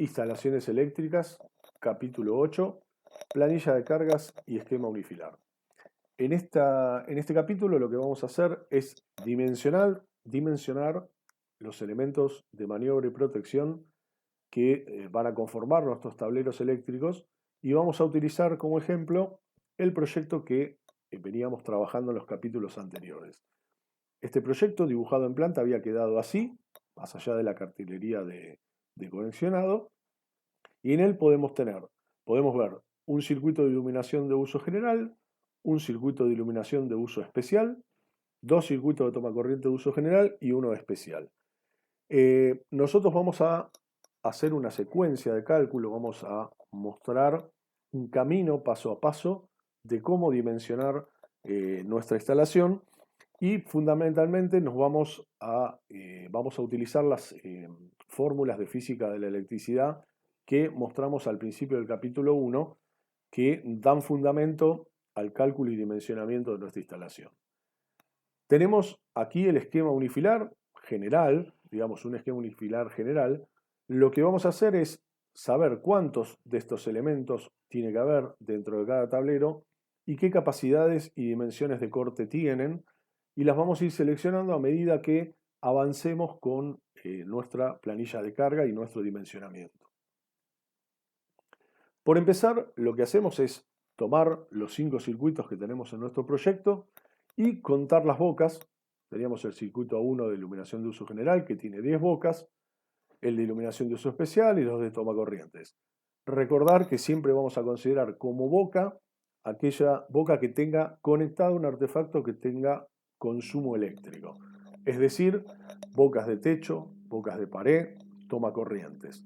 Instalaciones eléctricas, capítulo 8, planilla de cargas y esquema unifilar. En este capítulo lo que vamos a hacer es dimensionar los elementos de maniobra y protección que van a conformar nuestros tableros eléctricos y vamos a utilizar como ejemplo el proyecto que veníamos trabajando en los capítulos anteriores. Este proyecto dibujado en planta había quedado así, más allá de la cartelería de conexionado, y en él podemos ver un circuito de iluminación de uso general, un circuito de iluminación de uso especial, dos circuitos de toma corriente de uso general y uno especial. Nosotros vamos a hacer una secuencia de cálculo, vamos a mostrar un camino paso a paso de cómo dimensionar nuestra instalación y fundamentalmente vamos a utilizar las fórmulas de física de la electricidad que mostramos al principio del capítulo 1, que dan fundamento al cálculo y dimensionamiento de nuestra instalación. Tenemos aquí el esquema unifilar general, digamos un esquema unifilar general. Lo que vamos a hacer es saber cuántos de estos elementos tiene que haber dentro de cada tablero y qué capacidades y dimensiones de corte tienen, y las vamos a ir seleccionando a medida que avancemos con nuestra planilla de carga y nuestro dimensionamiento. Por empezar, lo que hacemos es tomar los 5 circuitos que tenemos en nuestro proyecto y contar las bocas. Teníamos el circuito 1 de iluminación de uso general, que tiene 10 bocas, el de iluminación de uso especial y los de toma corrientes. Recordar que siempre vamos a considerar como boca aquella boca que tenga conectado un artefacto que tenga consumo eléctrico. Es decir, bocas de techo, bocas de pared, toma corrientes.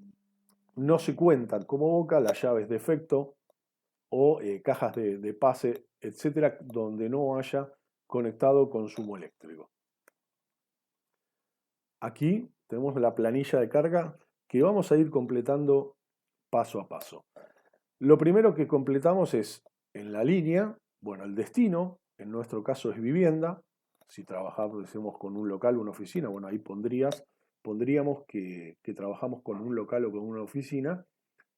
No se cuentan como boca las llaves de efecto o cajas de pase, etcétera, donde no haya conectado consumo eléctrico. Aquí tenemos la planilla de carga que vamos a ir completando paso a paso. Lo primero que completamos es en la línea, bueno, el destino, en nuestro caso es vivienda. Si trabajamos con un local o una oficina, bueno, ahí pondríamos que trabajamos con un local o con una oficina,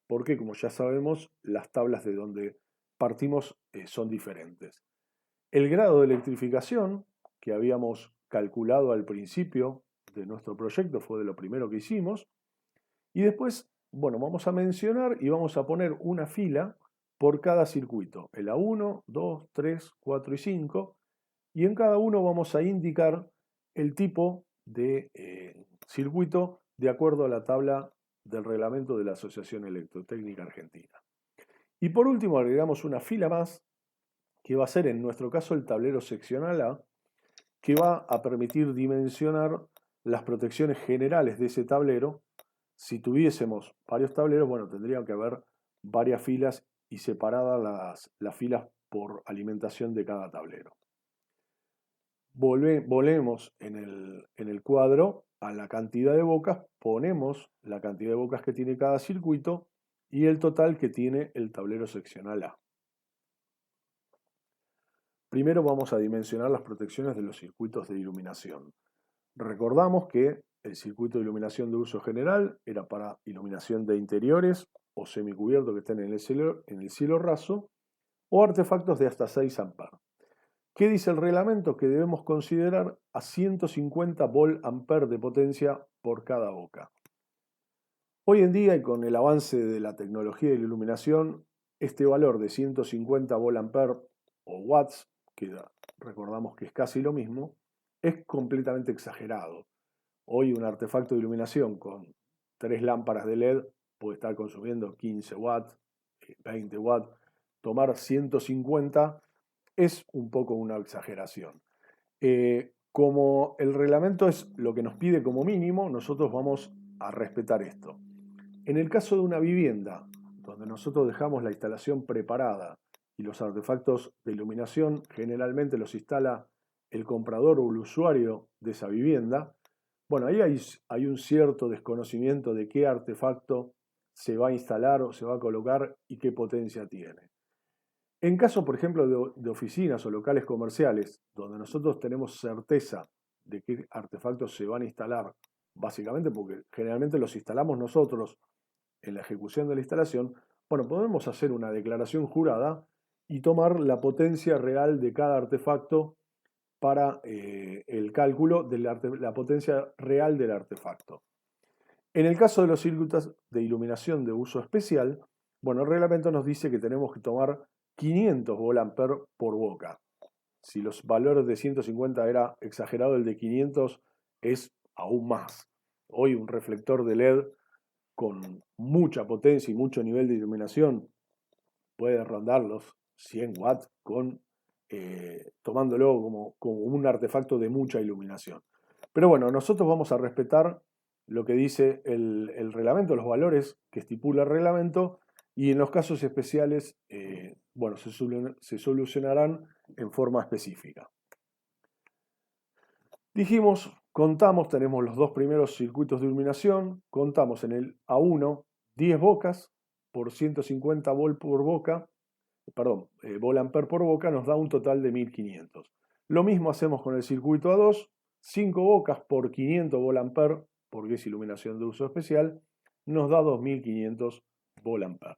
porque como ya sabemos, las tablas de donde partimos son diferentes. El grado de electrificación que habíamos calculado al principio de nuestro proyecto fue de lo primero que hicimos. Y después, bueno, vamos a mencionar y vamos a poner una fila por cada circuito. El A1, 2, 3, 4 y 5. Y en cada uno vamos a indicar el tipo de circuito de acuerdo a la tabla del reglamento de la Asociación Electrotécnica Argentina. Y por último agregamos una fila más, que va a ser en nuestro caso el tablero seccional A, que va a permitir dimensionar las protecciones generales de ese tablero. Si tuviésemos varios tableros, bueno, tendrían que haber varias filas y separadas las filas por alimentación de cada tablero. Volvemos en el cuadro a la cantidad de bocas, ponemos la cantidad de bocas que tiene cada circuito y el total que tiene el tablero seccional A. Primero vamos a dimensionar las protecciones de los circuitos de iluminación. Recordamos que el circuito de iluminación de uso general era para iluminación de interiores o semicubiertos que estén en el cielo raso o artefactos de hasta 6 amperes. ¿Qué dice el reglamento? Que debemos considerar a 150 volt ampere de potencia por cada boca. Hoy en día y con el avance de la tecnología de la iluminación, este valor de 150 volt ampere o watts, que recordamos que es casi lo mismo, es completamente exagerado. Hoy un artefacto de iluminación con 3 lámparas de LED puede estar consumiendo 15 watts, 20 watts. Tomar 150 es un poco una exageración. Como el reglamento es lo que nos pide como mínimo, nosotros vamos a respetar esto. En el caso de una vivienda, donde nosotros dejamos la instalación preparada y los artefactos de iluminación generalmente los instala el comprador o el usuario de esa vivienda, bueno, ahí hay un cierto desconocimiento de qué artefacto se va a instalar o se va a colocar y qué potencia tiene. En caso, por ejemplo, de oficinas o locales comerciales, donde nosotros tenemos certeza de qué artefactos se van a instalar, básicamente porque generalmente los instalamos nosotros en la ejecución de la instalación, bueno, podemos hacer una declaración jurada y tomar la potencia real de cada artefacto para el cálculo de la potencia real del artefacto. En el caso de los circuitos de iluminación de uso especial, bueno, el reglamento nos dice que tenemos que tomar 500 volt-ampere por boca. Si los valores de 150 era exagerado, el de 500 es aún más. Hoy un reflector de LED con mucha potencia y mucho nivel de iluminación puede rondar los 100 watts tomándolo como un artefacto de mucha iluminación. Pero bueno, nosotros vamos a respetar lo que dice el reglamento, los valores que estipula el reglamento, y en los casos especiales, bueno, se solucionarán en forma específica. Dijimos, tenemos los dos primeros circuitos de iluminación, contamos en el A1 10 bocas por 150 volt por boca, volt ampere por boca, nos da un total de 1500. Lo mismo hacemos con el circuito A2, 5 bocas por 500 volt ampere, porque es iluminación de uso especial, nos da 2500 volt ampere.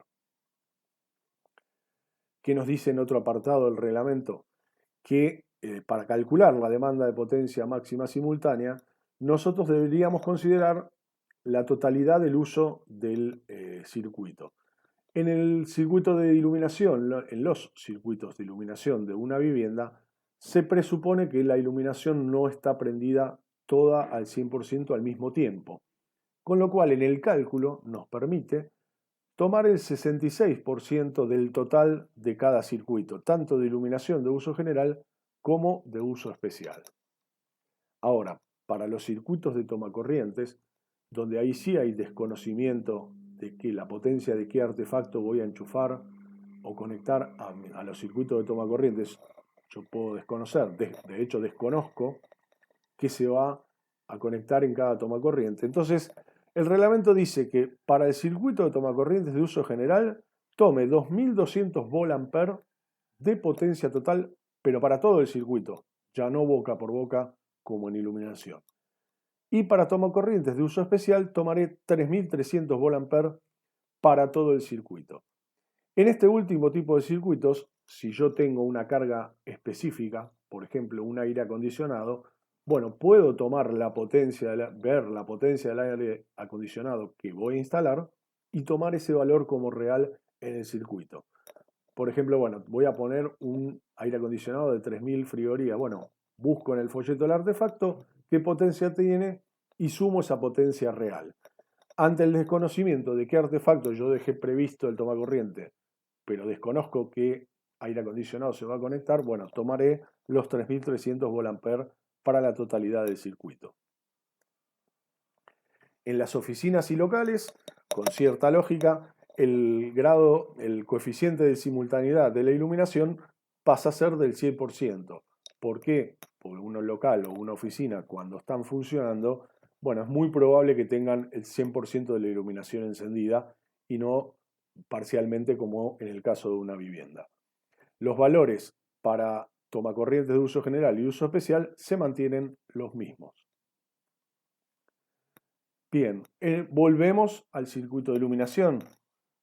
¿Qué nos dice en otro apartado del reglamento? Que para calcular la demanda de potencia máxima simultánea, nosotros deberíamos considerar la totalidad del uso del circuito. En el circuito de iluminación, en los circuitos de iluminación de una vivienda, se presupone que la iluminación no está prendida toda al 100% al mismo tiempo, con lo cual en el cálculo nos permite tomar el 66% del total de cada circuito, tanto de iluminación de uso general como de uso especial. Ahora, para los circuitos de tomacorrientes, donde ahí sí hay desconocimiento de que la potencia de qué artefacto voy a enchufar o conectar a los circuitos de tomacorrientes, yo puedo desconocer, de hecho desconozco qué se va a conectar en cada tomacorriente. Entonces, el reglamento dice que para el circuito de tomacorrientes de uso general, tome 2200 volt-ampere de potencia total, pero para todo el circuito, ya no boca por boca como en iluminación. Y para tomacorrientes de uso especial, tomaré 3300 volt-ampere para todo el circuito. En este último tipo de circuitos, si yo tengo una carga específica, por ejemplo un aire acondicionado, bueno, puedo tomar la potencia, ver la potencia del aire acondicionado que voy a instalar y tomar ese valor como real en el circuito. Por ejemplo, bueno, voy a poner un aire acondicionado de 3000 frigorías. Bueno, busco en el folleto del artefacto qué potencia tiene y sumo esa potencia real. Ante el desconocimiento de qué artefacto yo dejé previsto el tomacorriente, pero desconozco qué aire acondicionado se va a conectar, bueno, tomaré los 3300 volt-ampere para la totalidad del circuito. En las oficinas y locales, con cierta lógica, el coeficiente de simultaneidad de la iluminación pasa a ser del 100%. ¿Por qué? Porque un local o una oficina, cuando están funcionando, bueno, es muy probable que tengan el 100% de la iluminación encendida y no parcialmente como en el caso de una vivienda. Los valores para tomacorrientes de uso general y uso especial se mantienen los mismos. Bien, volvemos al circuito de iluminación.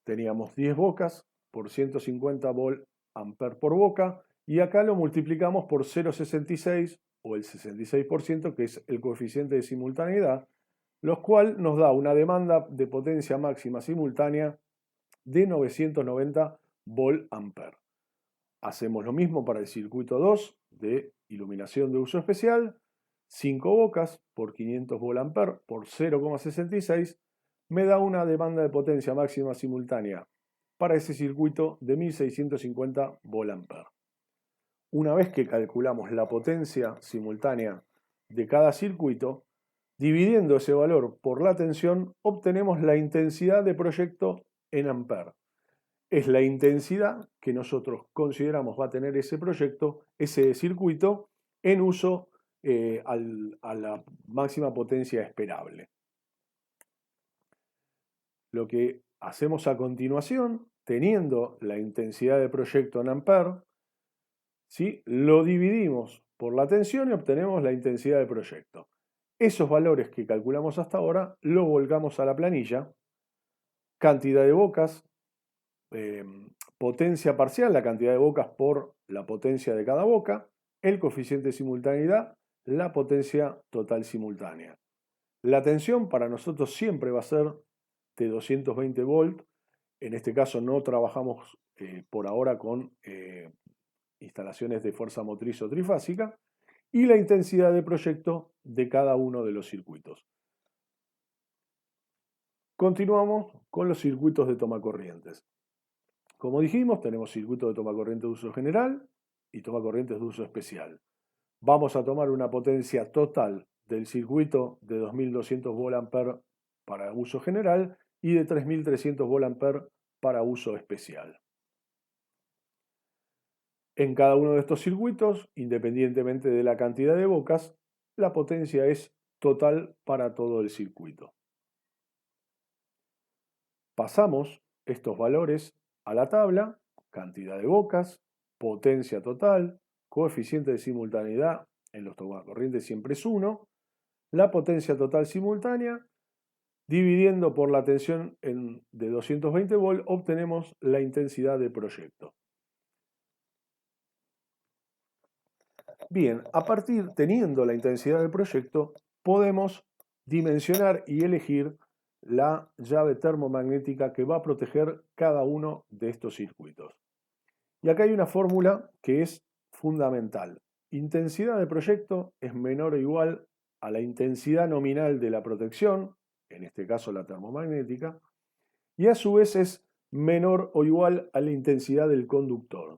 Teníamos 10 bocas por 150 volt-ampere por boca y acá lo multiplicamos por 0,66 o el 66%, que es el coeficiente de simultaneidad, lo cual nos da una demanda de potencia máxima simultánea de 990 volt-ampere. Hacemos lo mismo para el circuito 2 de iluminación de uso especial. 5 bocas por 500 volt-ampere por 0,66 me da una demanda de potencia máxima simultánea para ese circuito de 1650 volt-ampere. Una vez que calculamos la potencia simultánea de cada circuito, dividiendo ese valor por la tensión, obtenemos la intensidad de proyecto en ampere. Es la intensidad que nosotros consideramos va a tener ese proyecto, ese circuito, en uso a la máxima potencia esperable. Lo que hacemos a continuación, teniendo la intensidad de proyecto en ampere, ¿sí? Lo dividimos por la tensión y obtenemos la intensidad de proyecto. Esos valores que calculamos hasta ahora lo volcamos a la planilla cantidad de bocas, potencia parcial, la cantidad de bocas por la potencia de cada boca, el coeficiente de simultaneidad, la potencia total simultánea. La tensión para nosotros siempre va a ser de 220 volt. En este caso no trabajamos por ahora con instalaciones de fuerza motriz o trifásica. Y la intensidad de proyecto de cada uno de los circuitos. Continuamos con los circuitos de tomacorrientes. Como dijimos, tenemos circuitos de tomacorriente de uso general y tomacorrientes de uso especial. Vamos a tomar una potencia total del circuito de 2200 VA para uso general y de 3300 VA para uso especial. En cada uno de estos circuitos, independientemente de la cantidad de bocas, la potencia es total para todo el circuito. Pasamos estos valores a la tabla: cantidad de bocas, potencia total, coeficiente de simultaneidad, en los tomacorrientes siempre es 1, la potencia total simultánea, dividiendo por la tensión de 220 volt, obtenemos la intensidad de proyecto. Bien, teniendo la intensidad del proyecto, podemos dimensionar y elegir la llave termomagnética que va a proteger cada uno de estos circuitos. Y acá hay una fórmula que es fundamental. Intensidad de proyecto es menor o igual a la intensidad nominal de la protección, en este caso la termomagnética, y a su vez es menor o igual a la intensidad del conductor.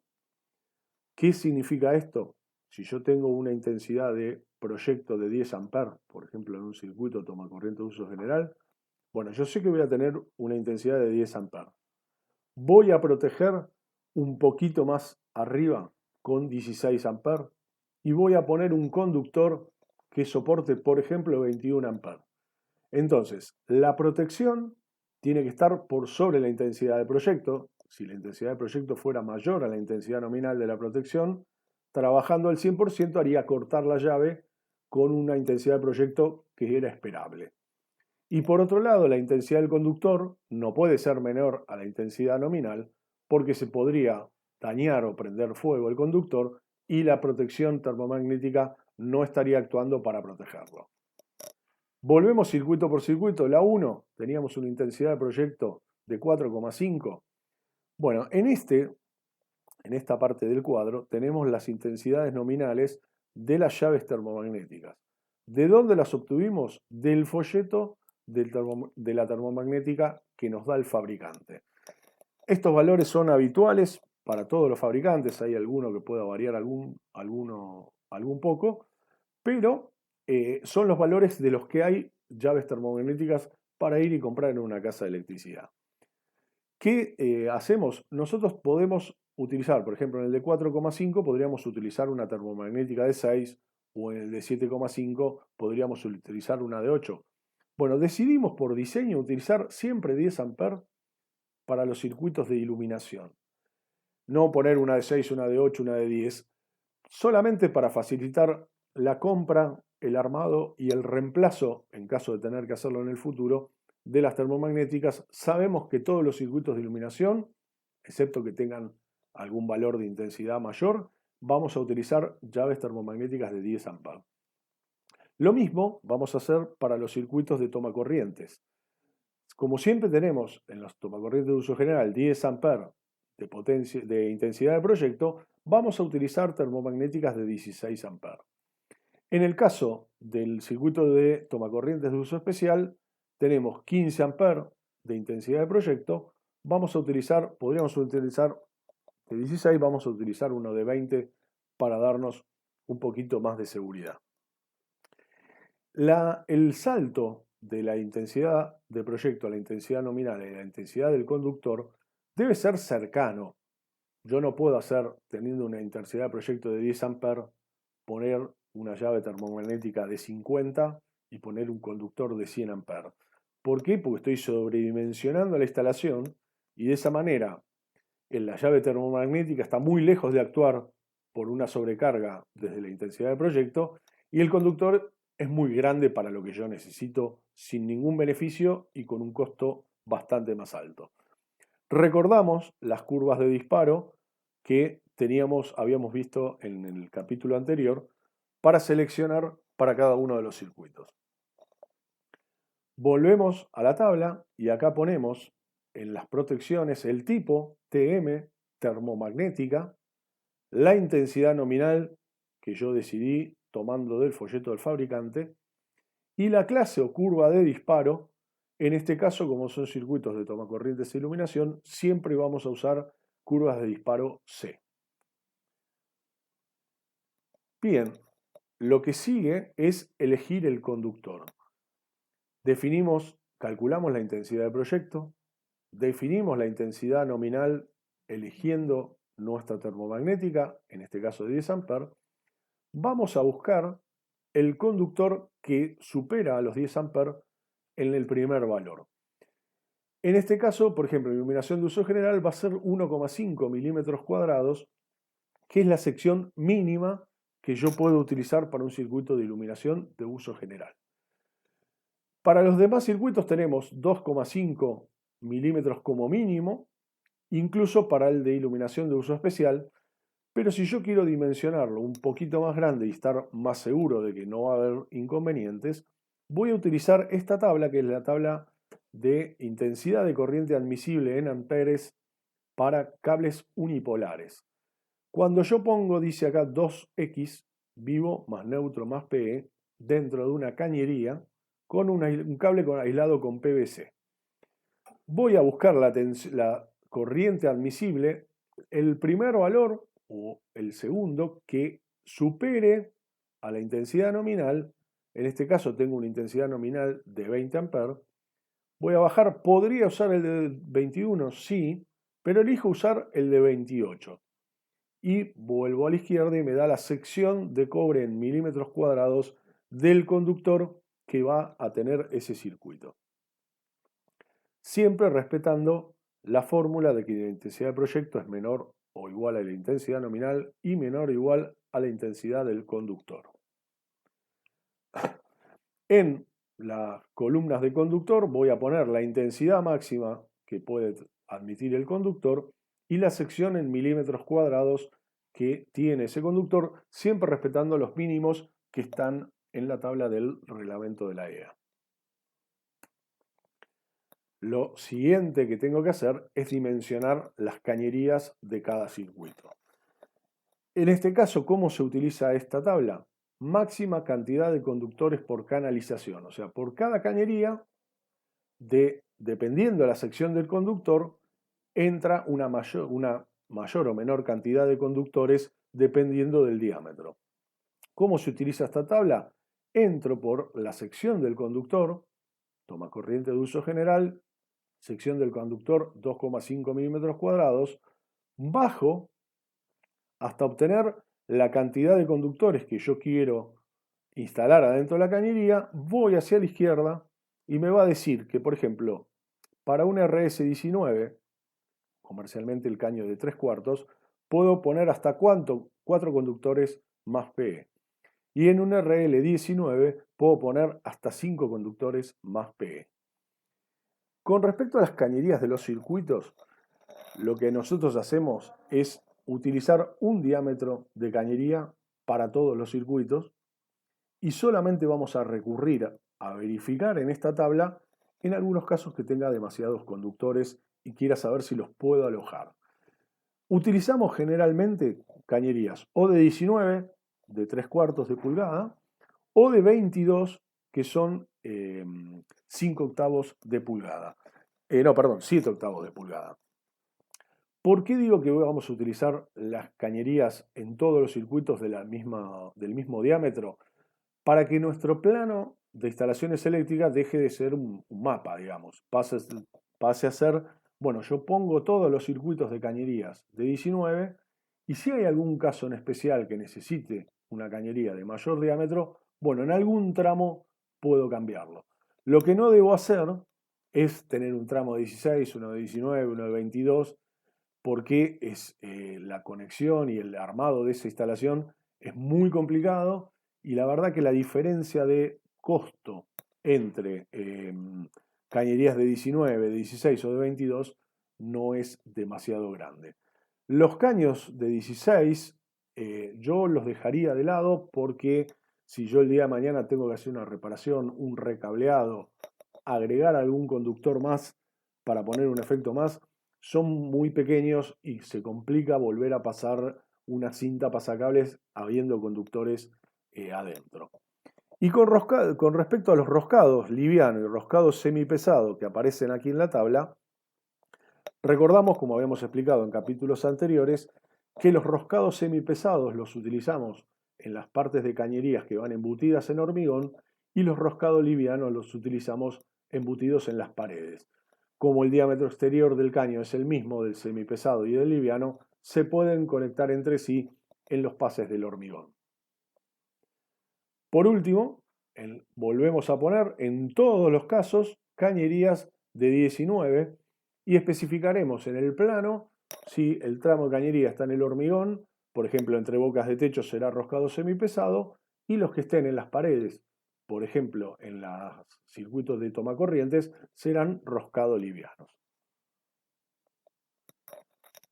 ¿Qué significa esto? Si yo tengo una intensidad de proyecto de 10 amperes, por ejemplo, en un circuito tomacorriente de uso general, bueno, yo sé que voy a tener una intensidad de 10 amperes. Voy a proteger un poquito más arriba con 16 amperes y voy a poner un conductor que soporte, por ejemplo, 21 amperes. Entonces, la protección tiene que estar por sobre la intensidad de proyecto. Si la intensidad de proyecto fuera mayor a la intensidad nominal de la protección, trabajando al 100% haría cortar la llave con una intensidad de proyecto que era esperable. Y por otro lado, la intensidad del conductor no puede ser menor a la intensidad nominal porque se podría dañar o prender fuego el conductor y la protección termomagnética no estaría actuando para protegerlo. Volvemos circuito por circuito. La 1 teníamos una intensidad de proyecto de 4,5. Bueno, en esta parte del cuadro tenemos las intensidades nominales de las llaves termomagnéticas. ¿De dónde las obtuvimos? Del folleto de la termomagnética que nos da el fabricante. Estos valores son habituales para todos los fabricantes, hay alguno que pueda variar algún poco, pero son los valores de los que hay llaves termomagnéticas para ir y comprar en una casa de electricidad. ¿Qué hacemos? Nosotros podemos utilizar, por ejemplo, en el de 4,5 podríamos utilizar una termomagnética de 6 o en el de 7,5 podríamos utilizar una de 8. Bueno, decidimos por diseño utilizar siempre 10 amperes para los circuitos de iluminación. No poner una de 6, una de 8, una de 10, solamente para facilitar la compra, el armado y el reemplazo, en caso de tener que hacerlo en el futuro, de las termomagnéticas. Sabemos que todos los circuitos de iluminación, excepto que tengan algún valor de intensidad mayor, vamos a utilizar llaves termomagnéticas de 10 amperes. Lo mismo vamos a hacer para los circuitos de tomacorrientes. Como siempre tenemos en los tomacorrientes de uso general 10 amperes de intensidad de proyecto, vamos a utilizar termomagnéticas de 16 amperes. En el caso del circuito de tomacorrientes de uso especial, tenemos 15 amperes de intensidad de proyecto, podríamos utilizar de 16, vamos a utilizar uno de 20 para darnos un poquito más de seguridad. El salto de la intensidad de proyecto a la intensidad nominal y la intensidad del conductor debe ser cercano. Yo no puedo hacer, teniendo una intensidad de proyecto de 10 amperes, poner una llave termomagnética de 50 y poner un conductor de 100 amperes. ¿Por qué? Porque estoy sobredimensionando la instalación y de esa manera la llave termomagnética está muy lejos de actuar por una sobrecarga desde la intensidad de proyecto y el conductor es muy grande para lo que yo necesito sin ningún beneficio y con un costo bastante más alto. Recordamos las curvas de disparo que habíamos visto en el capítulo anterior para seleccionar para cada uno de los circuitos. Volvemos a la tabla y acá ponemos en las protecciones el tipo TM, termomagnética, la intensidad nominal que yo decidí tomando del folleto del fabricante y la clase o curva de disparo. En este caso, como son circuitos de tomacorrientes e iluminación, siempre vamos a usar curvas de disparo C. Bien, lo que sigue es elegir el conductor. Calculamos la intensidad del proyecto, definimos la intensidad nominal eligiendo nuestra termomagnética, en este caso de 10 A. Vamos a buscar el conductor que supera a los 10 A en el primer valor. En este caso, por ejemplo, iluminación de uso general va a ser 1,5 milímetros cuadrados, que es la sección mínima que yo puedo utilizar para un circuito de iluminación de uso general. Para los demás circuitos tenemos 2,5 milímetros como mínimo, incluso para el de iluminación de uso especial, pero si yo quiero dimensionarlo un poquito más grande y estar más seguro de que no va a haber inconvenientes, voy a utilizar esta tabla, que es la tabla de intensidad de corriente admisible en amperes para cables unipolares. Cuando yo pongo, dice acá 2X, vivo más neutro más PE, dentro de una cañería, con un cable aislado con PVC. Voy a buscar la corriente admisible, el primer valor o el segundo que supere a la intensidad nominal. En este caso tengo una intensidad nominal de 20 A. Voy a bajar, podría usar el de 21, sí, pero elijo usar el de 28. Y vuelvo a la izquierda y me da la sección de cobre en milímetros cuadrados del conductor que va a tener ese circuito. Siempre respetando la fórmula de que la intensidad del proyecto es menor o igual a la intensidad nominal y menor o igual a la intensidad del conductor. En las columnas de conductor voy a poner la intensidad máxima que puede admitir el conductor y la sección en milímetros cuadrados que tiene ese conductor, siempre respetando los mínimos que están en la tabla del reglamento de la EA. Lo siguiente que tengo que hacer es dimensionar las cañerías de cada circuito. En este caso, ¿cómo se utiliza esta tabla? Máxima cantidad de conductores por canalización. O sea, por cada cañería, dependiendo de la sección del conductor, entra una mayor o menor cantidad de conductores dependiendo del diámetro. ¿Cómo se utiliza esta tabla? Entro por la sección del conductor, toma corriente de uso general, sección del conductor 2,5 milímetros cuadrados, bajo hasta obtener la cantidad de conductores que yo quiero instalar adentro de la cañería, voy hacia la izquierda y me va a decir que, por ejemplo, para un RS19, comercialmente el caño de 3/4, puedo poner hasta 4 conductores más PE. Y en un RL19 puedo poner hasta 5 conductores más PE. Con respecto a las cañerías de los circuitos, lo que nosotros hacemos es utilizar un diámetro de cañería para todos los circuitos y solamente vamos a recurrir a verificar en esta tabla en algunos casos que tenga demasiados conductores y quiera saber si los puedo alojar. Utilizamos generalmente cañerías o de 19, de 3/4 de pulgada, o de 22, que son 5 octavos de pulgada. 7 octavos de pulgada. ¿Por qué digo que vamos a utilizar las cañerías en todos los circuitos del mismo diámetro? Para que nuestro plano de instalaciones eléctricas deje de ser un mapa, digamos. Pase a ser, bueno, yo pongo todos los circuitos de cañerías de 19 y si hay algún caso en especial que necesite una cañería de mayor diámetro, bueno, en algún tramo puedo cambiarlo. Lo que no debo hacer es tener un tramo de 16, uno de 19, uno de 22, porque la conexión y el armado de esa instalación es muy complicado y la verdad que la diferencia de costo entre cañerías de 19, de 16 o de 22 no es demasiado grande. Los caños de 16 yo los dejaría de lado porque si yo el día de mañana tengo que hacer una reparación, un recableado, agregar algún conductor más para poner un efecto más, son muy pequeños y se complica volver a pasar una cinta pasacables habiendo conductores adentro. Y con respecto a los roscados liviano y roscados semipesado que aparecen aquí en la tabla, recordamos, como habíamos explicado en capítulos anteriores, que los roscados semipesados los utilizamos en las partes de cañerías que van embutidas en hormigón y los roscados livianos los utilizamos embutidos en las paredes. Como el diámetro exterior del caño es el mismo del semipesado y del liviano, se pueden conectar entre sí en los pases del hormigón. Por último, volvemos a poner en todos los casos cañerías de 19 y especificaremos en el plano si el tramo de cañería está en el hormigón, por ejemplo entre bocas de techo será roscado semipesado, y los que estén en las paredes, por ejemplo en los circuitos de tomacorrientes, serán roscados livianos.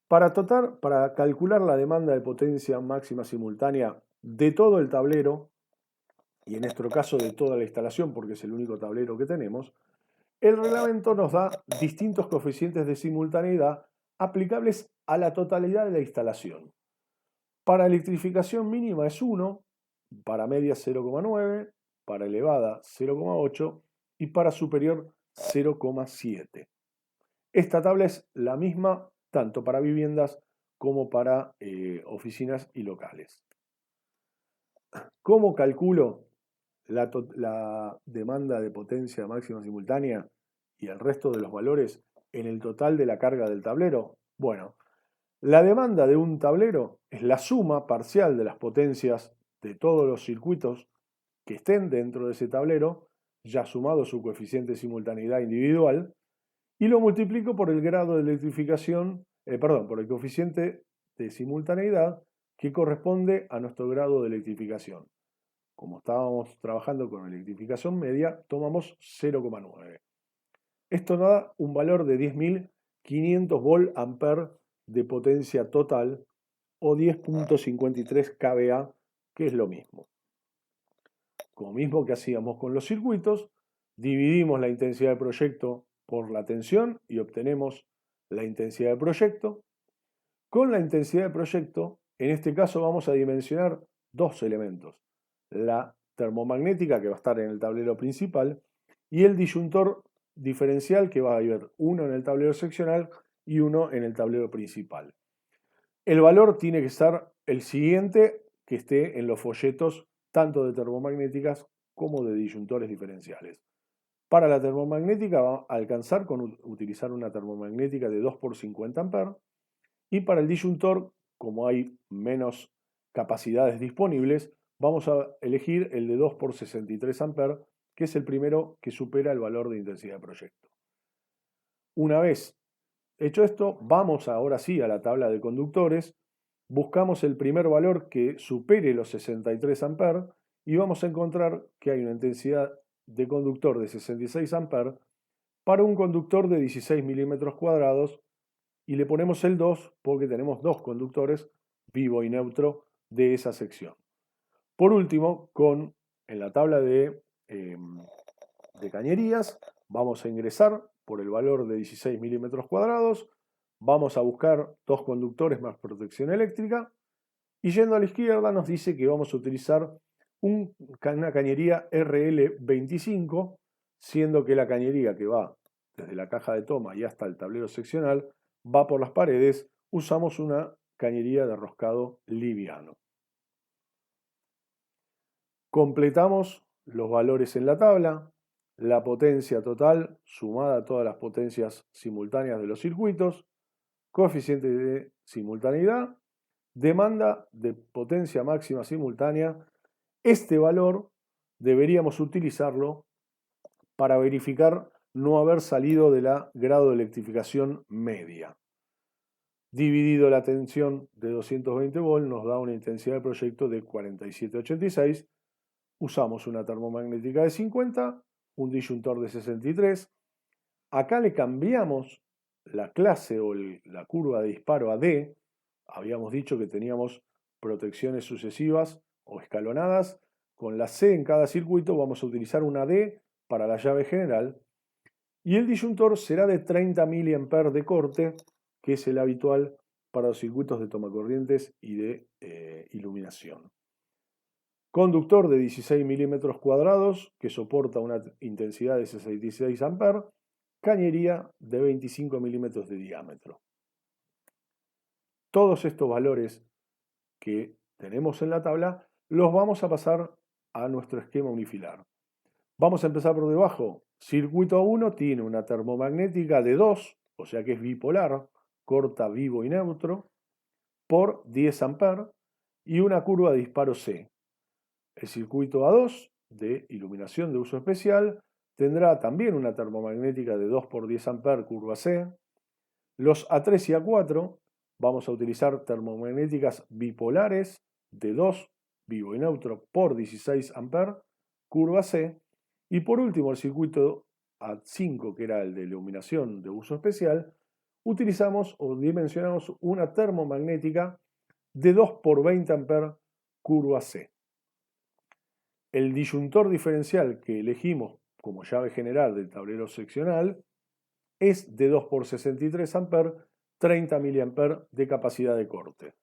Para calcular la demanda de potencia máxima simultánea de todo el tablero, y en nuestro caso de toda la instalación, porque es el único tablero que tenemos, el reglamento nos da distintos coeficientes de simultaneidad aplicables a la totalidad de la instalación. Para electrificación mínima es 1, para media 0,9, para elevada 0,8 y para superior 0,7. Esta tabla es la misma tanto para viviendas como para oficinas y locales. ¿Cómo calculo la demanda de potencia máxima simultánea y el resto de los valores en el total de la carga del tablero? Bueno, la demanda de un tablero es la suma parcial de las potencias de todos los circuitos que estén dentro de ese tablero, ya sumado su coeficiente de simultaneidad individual, y lo multiplico por el grado de electrificación, por el coeficiente de simultaneidad que corresponde a nuestro grado de electrificación. Como estábamos trabajando con electrificación media, tomamos 0,9. Esto nos da un valor de 10.500 volt-ampere de potencia total o 10.53 kVA, que es lo mismo. Como mismo que hacíamos con los circuitos, dividimos la intensidad del proyecto por la tensión y obtenemos la intensidad del proyecto. Con la intensidad del proyecto, en este caso vamos a dimensionar dos elementos: la termomagnética, que va a estar en el tablero principal, y el disyuntor diferencial, que va a haber uno en el tablero seccional y uno en el tablero principal. El valor tiene que ser el siguiente que esté en los folletos tanto de termomagnéticas como de disyuntores diferenciales. Para la termomagnética va a alcanzar con utilizar una termomagnética de 2 por 50 amperes, y para el disyuntor, como hay menos capacidades disponibles, vamos a elegir el de 2 por 63 amperes, que es el primero que supera el valor de intensidad de proyecto. Una vez hecho esto, vamos ahora sí a la tabla de conductores, buscamos el primer valor que supere los 63 amperes y vamos a encontrar que hay una intensidad de conductor de 66 amperes para un conductor de 16 milímetros cuadrados, y le ponemos el 2 porque tenemos dos conductores, vivo y neutro, de esa sección. Por último, en la tabla de cañerías, vamos a ingresar por el valor de 16 milímetros cuadrados, vamos a buscar dos conductores más protección eléctrica, y yendo a la izquierda nos dice que vamos a utilizar una cañería RL25, siendo que la cañería que va desde la caja de toma y hasta el tablero seccional va por las paredes, usamos una cañería de roscado liviano. Completamos los valores en la tabla: la potencia total sumada a todas las potencias simultáneas de los circuitos, coeficiente de simultaneidad, demanda de potencia máxima simultánea. Este valor deberíamos utilizarlo para verificar no haber salido de la grado de electrificación media. Dividido la tensión de 220 volts nos da una intensidad de proyecto de 47,86. Usamos una termomagnética de 50, un disyuntor de 63, Acá le cambiamos la clase o la curva de disparo a D. Habíamos dicho que teníamos protecciones sucesivas o escalonadas. Con la C en cada circuito vamos a utilizar una D para la llave general. Y el disyuntor será de 30 mA de corte, que es el habitual para los circuitos de tomacorrientes y de iluminación. Conductor de 16 milímetros cuadrados, que soporta una intensidad de 66 A. Cañería de 25 milímetros de diámetro. Todos estos valores que tenemos en la tabla los vamos a pasar a nuestro esquema unifilar. Vamos a empezar por debajo. Circuito 1 tiene una termomagnética de 2, o sea que es bipolar, corta vivo y neutro, por 10 A y una curva de disparo C. El circuito A2 de iluminación de uso especial tendrá también una termomagnética de 2 por 10 A curva C. Los A3 y A4 vamos a utilizar termomagnéticas bipolares de 2 vivo y neutro por 16 A curva C. Y por último el circuito A5, que era el de iluminación de uso especial, utilizamos o dimensionamos una termomagnética de 2 por 20 A curva C. El disyuntor diferencial que elegimos como llave general del tablero seccional es de 2 por 63 A, 30 mA de capacidad de corte.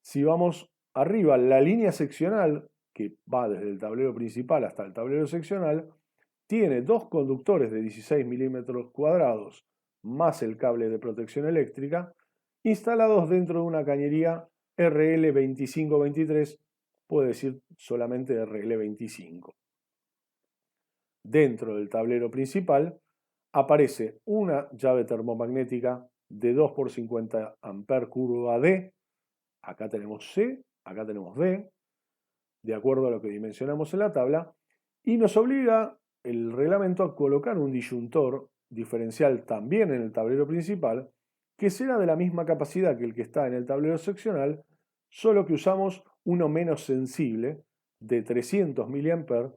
Si vamos arriba, la línea seccional, que va desde el tablero principal hasta el tablero seccional, tiene dos conductores de 16 milímetros cuadrados más el cable de protección eléctrica, instalados dentro de una cañería RL2523, puede decir solamente RL25. Dentro del tablero principal aparece una llave termomagnética de 2 por 50 A curva D. Acá tenemos C, acá tenemos D, de acuerdo a lo que dimensionamos en la tabla, y nos obliga el reglamento a colocar un disyuntor diferencial también en el tablero principal, que será de la misma capacidad que el que está en el tablero seccional, solo que usamos uno menos sensible, de 300 mA,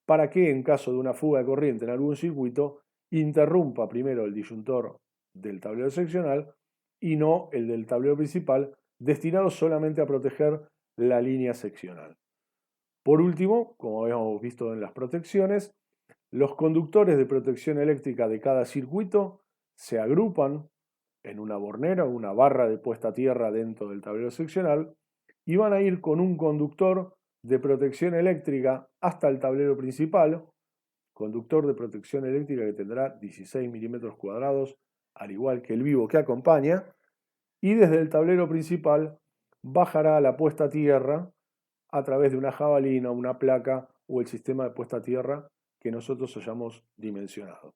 para que en caso de una fuga de corriente en algún circuito, interrumpa primero el disyuntor del tablero seccional y no el del tablero principal, destinado solamente a proteger la línea seccional. Por último, como habíamos visto en las protecciones, los conductores de protección eléctrica de cada circuito se agrupan en una bornera o una barra de puesta a tierra dentro del tablero seccional y van a ir con un conductor de protección eléctrica hasta el tablero principal, conductor de protección eléctrica que tendrá 16 milímetros cuadrados, al igual que el vivo que acompaña, y desde el tablero principal bajará a la puesta a tierra a través de una jabalina, una placa o el sistema de puesta a tierra que nosotros hayamos dimensionado.